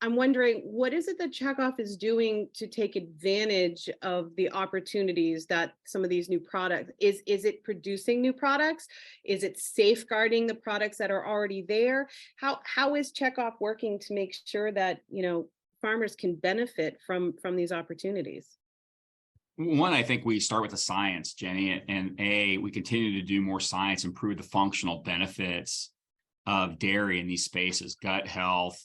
I'm wondering, what is it that Checkoff is doing to take advantage of the opportunities that some of these new products is it producing new products? Is it safeguarding the products that are already there? How is Checkoff working to make sure that, farmers can benefit from these opportunities? One, I think we start with the science, Jenny, and we continue to do more science, improve the functional benefits of dairy in these spaces, gut health.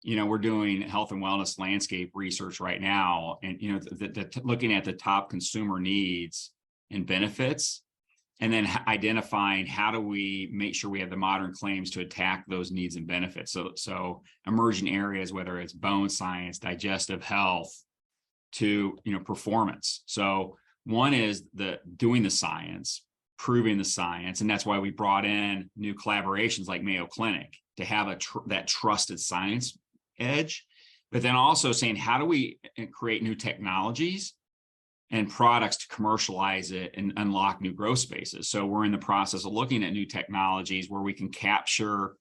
We're doing health and wellness landscape research right now, and looking at the top consumer needs and benefits, and then identifying how do we make sure we have the modern claims to attack those needs and benefits. So emerging areas, whether it's bone science, digestive health, to performance. So one is doing the science, proving the science, and that's why we brought in new collaborations like Mayo Clinic to have that trusted science edge, but then also saying, how do we create new technologies and products to commercialize it and unlock new growth spaces? So we're in the process of looking at new technologies where we can capture,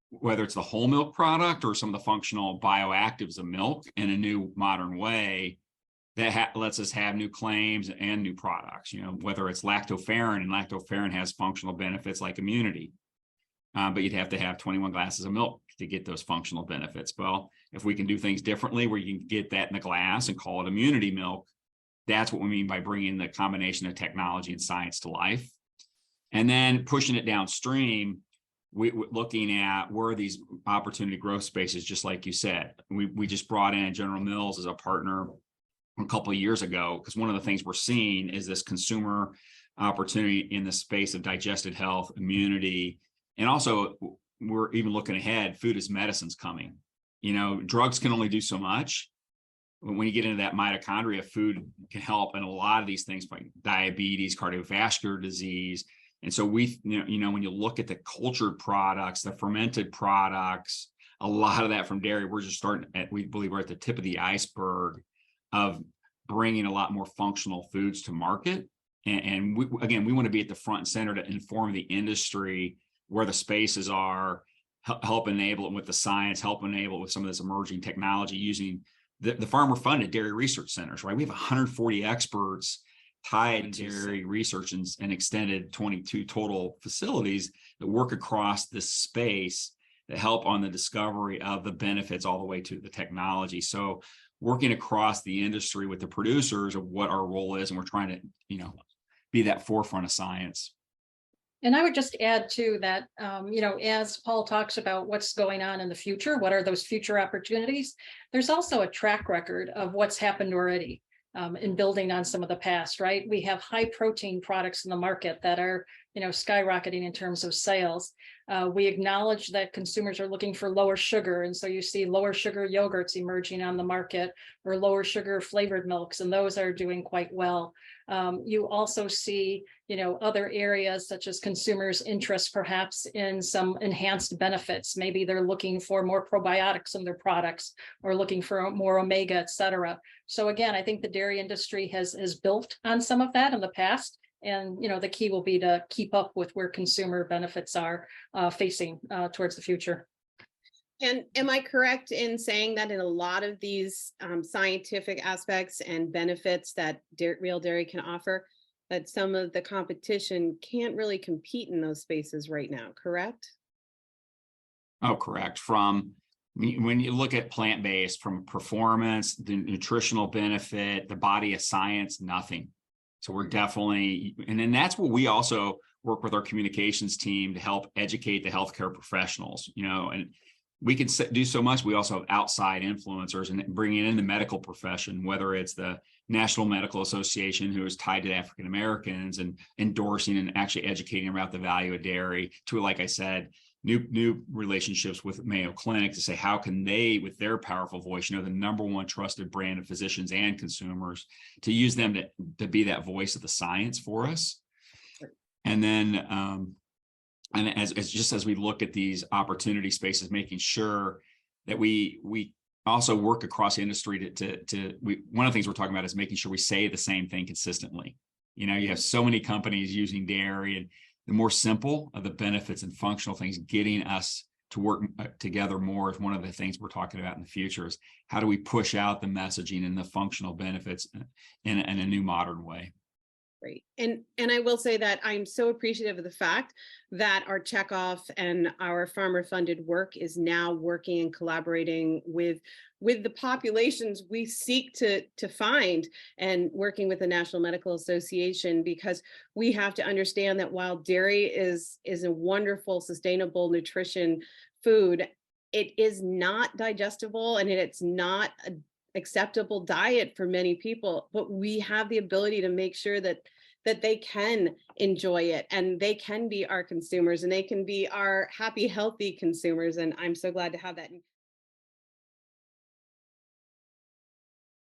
whether it's the whole milk product or some of the functional bioactives of milk in a new modern way that lets us have new claims and new products, whether it's lactoferrin, and lactoferrin has functional benefits like immunity. But you'd have to have 21 glasses of milk to get those functional benefits. Well, if we can do things differently where you can get that in the glass and call it immunity milk, that's what we mean by bringing the combination of technology and science to life. And then pushing it downstream, we're looking at where are these opportunity growth spaces, just like you said. We just brought in General Mills as a partner a couple of years ago, because one of the things we're seeing is this consumer opportunity in the space of digestive health, immunity, and also we're even looking ahead, food as medicine's coming. Drugs can only do so much. When you get into that mitochondria, food can help in a lot of these things, like diabetes, cardiovascular disease. And so when you look at the cultured products, the fermented products, a lot of that from dairy, we're just we believe we're at the tip of the iceberg of bringing a lot more functional foods to market. And we want to be at the front and center to inform the industry where the spaces are, help enable it with the science, help enable it with some of this emerging technology using the farmer-funded dairy research centers, right? We have 140 experts tied to dairy research and extended 22 total facilities that work across this space that help on the discovery of the benefits all the way to the technology. So working across the industry with the producers of what our role is, and we're trying to, be that forefront of science. And I would just add to that, as Paul talks about what's going on in the future, what are those future opportunities? There's also a track record of what's happened already in building on some of the past, right? We have high protein products in the market that are, skyrocketing in terms of sales. We acknowledge that consumers are looking for lower sugar. And so you see lower sugar yogurts emerging on the market, or lower sugar flavored milks, and those are doing quite well. You also see, other areas such as consumers' interest perhaps in some enhanced benefits. Maybe they're looking for more probiotics in their products, or looking for more omega, et cetera. So again, I think the dairy industry has built on some of that in the past. And, the key will be to keep up with where consumer benefits are facing towards the future. And am I correct in saying that in a lot of these scientific aspects and benefits that real dairy can offer, that some of the competition can't really compete in those spaces right now, correct? Oh, correct. When you look at plant-based, from performance, the nutritional benefit, the body of science, nothing. So we're definitely, and then that's what we also work with our communications team to help educate the healthcare professionals, and we can do so much. We also have outside influencers and bringing in the medical profession, whether it's the National Medical Association, who is tied to African Americans, and endorsing and actually educating about the value of dairy, to, like I said, new relationships with Mayo Clinic to say, how can they, with their powerful voice, the number one trusted brand of physicians and consumers, to use them to be that voice of the science for us. And then, and as we look at these opportunity spaces, making sure that we also work across industry one of the things we're talking about is making sure we say the same thing consistently. You have so many companies using dairy, and the more simple of the benefits and functional things, getting us to work together more is one of the things we're talking about in the future is how do we push out the messaging and the functional benefits in a new modern way. Great. And I will say that I'm so appreciative of the fact that our Checkoff and our farmer funded work is now working and collaborating with the populations we seek to find, and working with the National Medical Association, because we have to understand that while dairy is a wonderful, sustainable nutrition food, it is not digestible and it's not a acceptable diet for many people, but we have the ability to make sure that they can enjoy it and they can be our consumers and they can be our happy, healthy consumers. And I'm so glad to have that.